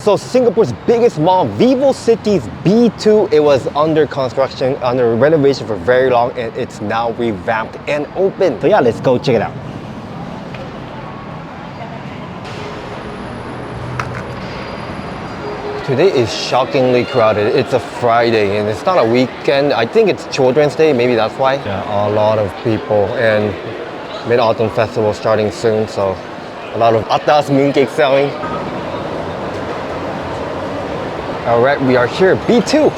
So Singapore's biggest mall, VivoCity's B2, it was under construction, under renovation for very long, and it's now revamped and open. So yeah, let's go check it out. Today is shockingly crowded. It's a Friday and it's not a weekend. I think it's Children's Day, maybe that's why. Yeah, a lot of people, and Mid-Autumn Festival starting soon, so a lot of atas mooncake selling. Alright, we are here, B2.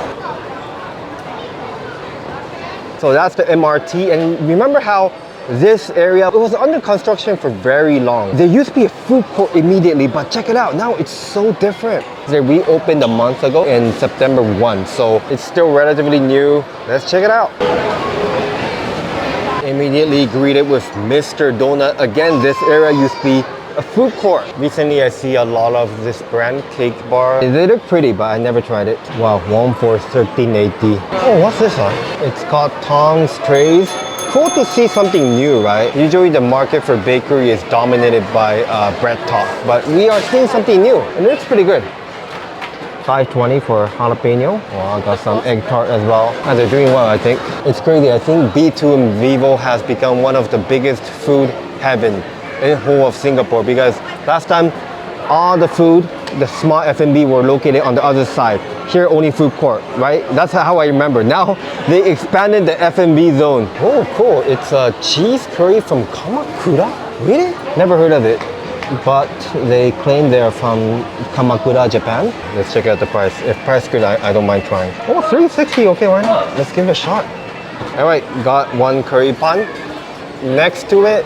So that's the MRT, and remember how this area, it was under construction for very long. There used to be a food court immediately, but check it out, now it's so different. They reopened a month ago in September 1, so it's still relatively new. Let's check it out. Immediately greeted with Mr. Donut. Again, this area used to be a food court. Recently, I see a lot of this brand cake bar. They look pretty, but I never tried it. Wow, one for $13.80. Oh, what's this one? It's called Tongs Trays. Cool to see something new, right? Usually the market for bakery is dominated by bread top, but we are seeing something new, and it looks pretty good. $5.20 for jalapeno. Oh, I got some egg tart as well. And they're doing well, I think. It's crazy. I think B2 and Vivo has become one of the biggest food heaven in whole of Singapore, because last time all the food, the smart F&B were located on the other side. Here only food court, right? That's how I remember. Now they expanded the F&B zone. Oh, cool. It's a cheese curry from Kamakura. Really? Never heard of it. But they claim they're from Kamakura, Japan. Let's check out the price. If price good, I don't mind trying. Oh, $3.60. Okay, why not? Let's give it a shot. All right, got one curry pan. Next to it,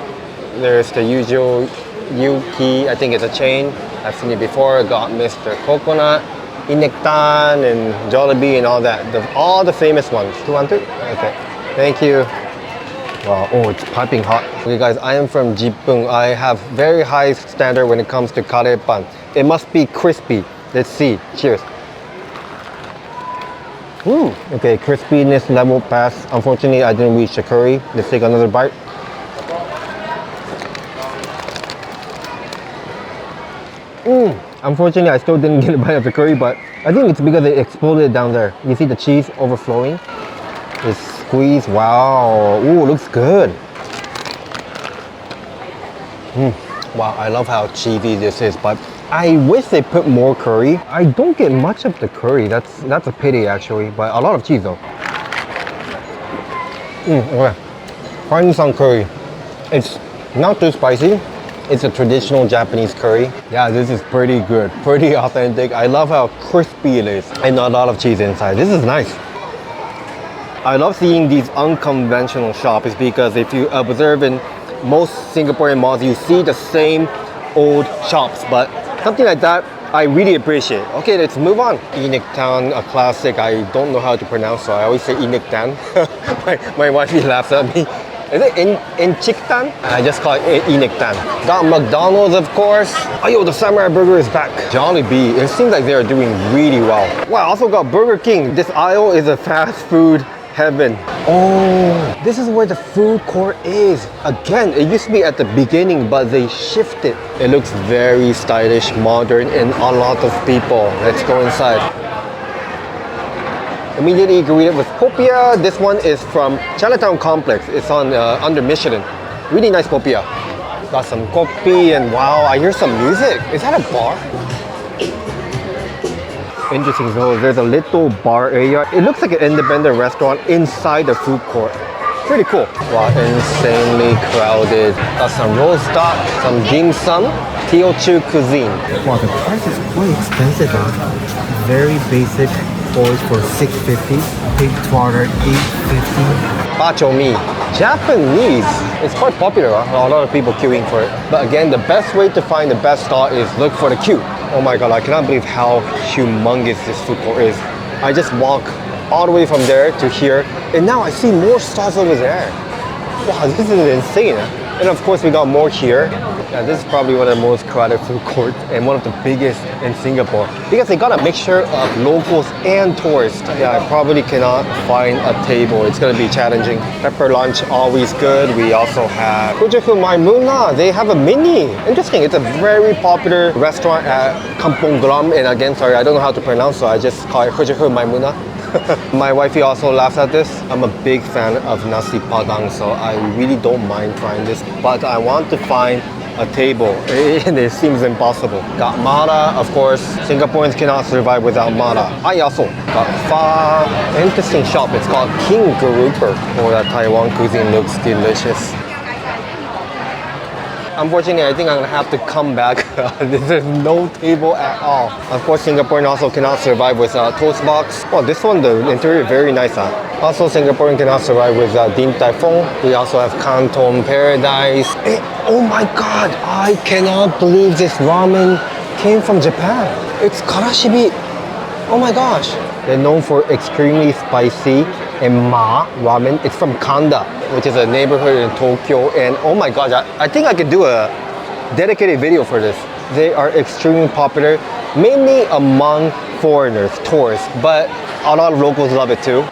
there's the usual Yuki. I think it's a chain. I've seen it before. Got Mr. Coconut, Inektan, and Jollibee, and all that. All the famous ones. 200? Okay. Thank you. Wow, oh, it's piping hot. Okay guys, I am from Jipung. I have very high standard when it comes to kare pan. It must be crispy. Let's see. Cheers. Okay, crispiness level pass. Unfortunately, I didn't reach the curry. Let's take another bite. Unfortunately, I still didn't get a bite of the curry, but I think it's because it exploded down there. You see the cheese overflowing? It's squeezed. Wow. Ooh, looks good. Wow, I love how cheesy this is, but I wish they put more curry. I don't get much of the curry. That's a pity actually, but a lot of cheese though. Okay. Finally some curry. It's not too spicy. It's a traditional Japanese curry. Yeah, this is pretty good, pretty authentic. I love how crispy it is and a lot of cheese inside. This is nice. I love seeing these unconventional shops because if you observe in most Singaporean malls, you see the same old shops, but something like that, I really appreciate. Okay, let's move on. Inektan, a classic. I don't know how to pronounce, so I always say Inektan. my wife laughs at me. Is it Enchiktan? I just call it Inektan. Got McDonald's, of course. Oh, yo, the Samurai Burger is back. Jollibee, it seems like they are doing really well. Wow, I also got Burger King. This aisle is a fast food heaven. Oh, this is where the food court is. Again, it used to be at the beginning, but they shifted. It looks very stylish, modern, and a lot of people. Let's go inside. Immediately greeted with popia. This one is from Chinatown Complex. It's on under Michelin. Really nice popia. Got some kopi, and wow, I hear some music. Is that a bar? Interesting. So there's a little bar area. It looks like an independent restaurant inside the food court. Pretty cool. Wow, insanely crowded. Got some roast duck, some dim sum, Teochew cuisine. Wow, the price is quite expensive. Very basic. Boys for $6.50, pig twatter $8.50. Bak chor mee, Japanese. It's quite popular. A lot of people queuing for it. But again, the best way to find the best stall is look for the queue. Oh my god, I cannot believe how humongous this food court is. I just walk all the way from there to here, and now I see more stalls over there. Wow, this is insane. And of course, we got more here. Yeah, this is probably one of the most crowded food courts and one of the biggest in Singapore because they got a mixture of locals and tourists. Yeah, I probably cannot find a table. It's gonna be challenging. Pepper lunch, always good. We also have Hujahu Maimuna. They have a mini. Interesting. It's a very popular restaurant at Kampong Glam. And again, sorry, I don't know how to pronounce, so I just call it Hujahu Maimuna. My wifey also laughs at this. I'm a big fan of nasi padang, so I really don't mind trying this. But I want to find a table, and it seems impossible. Got mala, of course. Singaporeans cannot survive without mala. I also got pho. Interesting shop. It's called King Grouper. Oh, that Taiwan cuisine looks delicious. Unfortunately, I think I'm gonna have to come back. There's no table at all. Of course, Singaporean also cannot survive with toast box. Oh, this one, the interior is very nice. Also, Singaporean cannot survive with Din Tai Fung. We also have Canton Paradise. Oh my God, I cannot believe this ramen came from Japan. It's karashibi. Oh my gosh. They're known for extremely spicy and ma ramen. It's from Kanda, which is a neighborhood in Tokyo. And oh my gosh, I think I could do a dedicated video for this. They are extremely popular, mainly among foreigners, tourists, but a lot of locals love it too.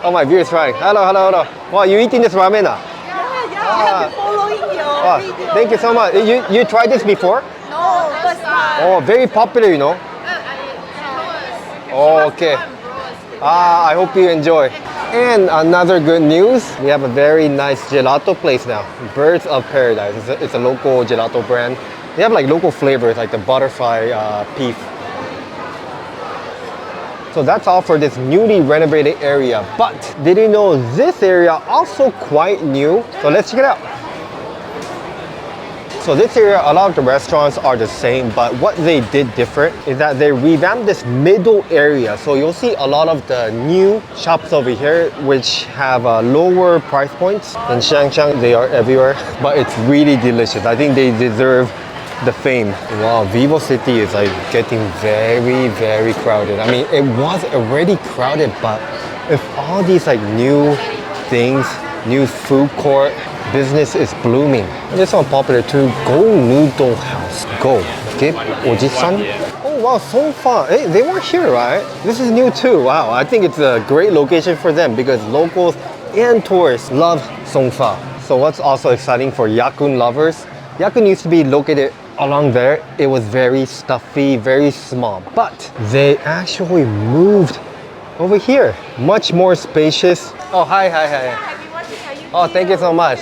Oh, my beer is trying. Hello, hello, hello. Wow, you eating this ramen? Yeah, I've been following your video. Thank you so much. You tried this before? No, first time. Oh, very popular, you know. Oh, okay. I hope you enjoy. And another good news, we have a very nice gelato place now. Birds of Paradise. It's a local gelato brand. They have like local flavors like the butterfly peach. So that's all for this newly renovated area. But did you know this area also quite new? So let's check it out. So this area, a lot of the restaurants are the same, but what they did different is that they revamped this middle area. So you'll see a lot of the new shops over here, which have lower price points. In Shangchang, they are everywhere, but it's really delicious. I think they deserve the fame. Wow, VivoCity is like getting very, very crowded. I mean, it was already crowded, but if all these like new things, new food court, business is blooming. And this one popular too. Go Noodle House. Go. ghib.ojisan. Oh wow, so far. Hey, they weren't here, right? This is new too. Wow, I think it's a great location for them because locals and tourists love Songfa. So what's also exciting for Yakun lovers, Yakun used to be located along there. It was very stuffy, very small. But they actually moved over here. Much more spacious. Oh, hi, hi, hi. Oh, thank you so much.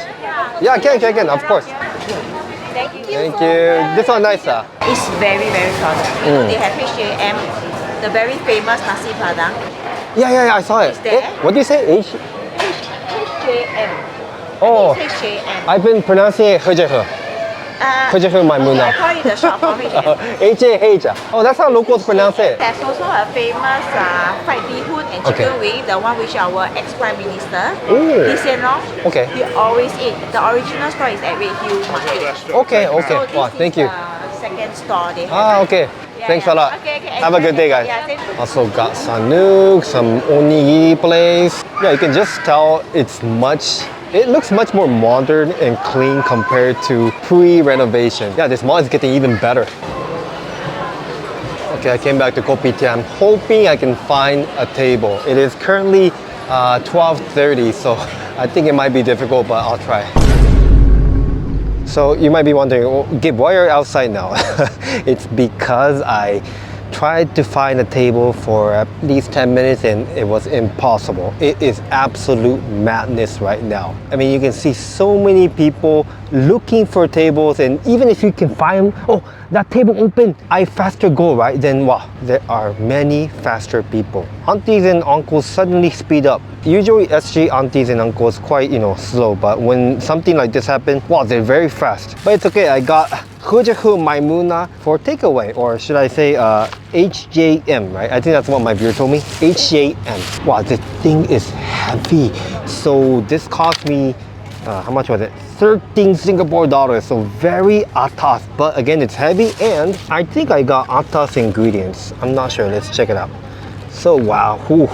Yeah, can, of course. Thank you. Thank you. This one nice. It's very, very crowded. They have HJM, the very famous nasi padang. Yeah, I saw it. there. What do you say? HJM. Oh, HJM. I've been pronouncing it Hujahu. Hujahu Maimuna. I call it the short form HJM. H-A-H. Oh, that's how locals pronounce it. There's also a famous fried beehoon and chicken wing, the one which our ex-prime minister, Lee Hsien Loong, Okay. he always eat. The original store is at Redhill Market. Okay. So this Wow, thank you. is the second store they have. Okay. Yeah, Thanks yeah. a lot. Okay, Have a good day, guys. Yeah, same. Also got Sanuk, some onigiri place. Yeah, you can just tell it looks much more modern and clean compared to pre-renovation. Yeah, this mall is getting even better. Okay, I came back to Kopitiam hoping I can find a table. It is currently 12:30, so I think it might be difficult, but I'll try. So you might be wondering, oh, Gib, why are you outside now? It's because I tried to find a table for at least 10 minutes and it was impossible. It is absolute madness right now. I mean, you can see so many people looking for tables, and even if you can find, oh, that table open, I faster go, right? Then wow, there are many faster people. Aunties and uncles suddenly speed up. Usually SG aunties and uncles quite, slow, but when something like this happens, wow, they're very fast. But it's okay, I got Hujahu Maimuna for takeaway, or should I say HJM, right? I think that's what my viewer told me. HJM. Wow, this thing is heavy. So this cost me, how much was it? 13 Singapore dollars, so very atas. But again, it's heavy, and I think I got atas ingredients. I'm not sure, let's check it out. So wow, whew,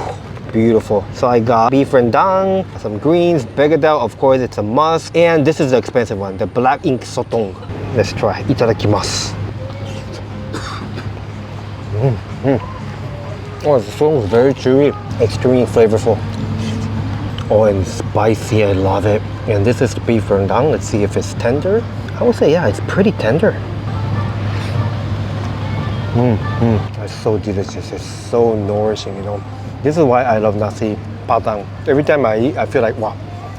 beautiful. So I got beef rendang, some greens, begedel, of course, it's a must. And this is the expensive one, the black ink sotong. Let's try. Itadakimasu. Oh, the sole is very chewy, extremely flavorful. Oh, and spicy, I love it. And this is beef rendang. Let's see if it's tender. I would say, yeah, it's pretty tender. It's so delicious. It's so nourishing, you know. This is why I love nasi padang. Every time I eat, I feel like, wow,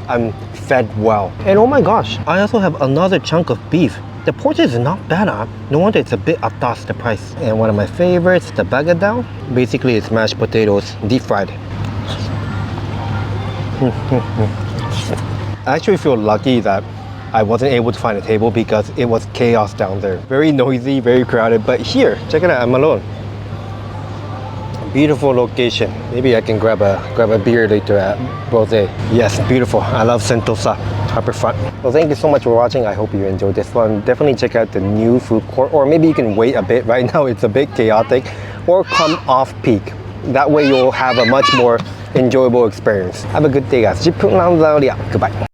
I'm fed well. And oh my gosh, I also have another chunk of beef. The portion is not bad, huh? No wonder it's a bit atas the price. And one of my favorites, the bagadao. Basically, it's mashed potatoes, deep fried. I actually feel lucky that I wasn't able to find a table because it was chaos down there. Very noisy, very crowded, but here, check it out, I'm alone. Beautiful location. Maybe I can grab a beer later at Rose. Yes, beautiful. I love Sentosa Harbourfront. Well, thank you so much for watching. I hope you enjoyed this one. Definitely check out the new food court, or maybe you can wait a bit. Right now it's a bit chaotic, or come off peak. That way you'll have a much more enjoyable experience. Have a good day, guys. 10分なんだよりや。Goodbye.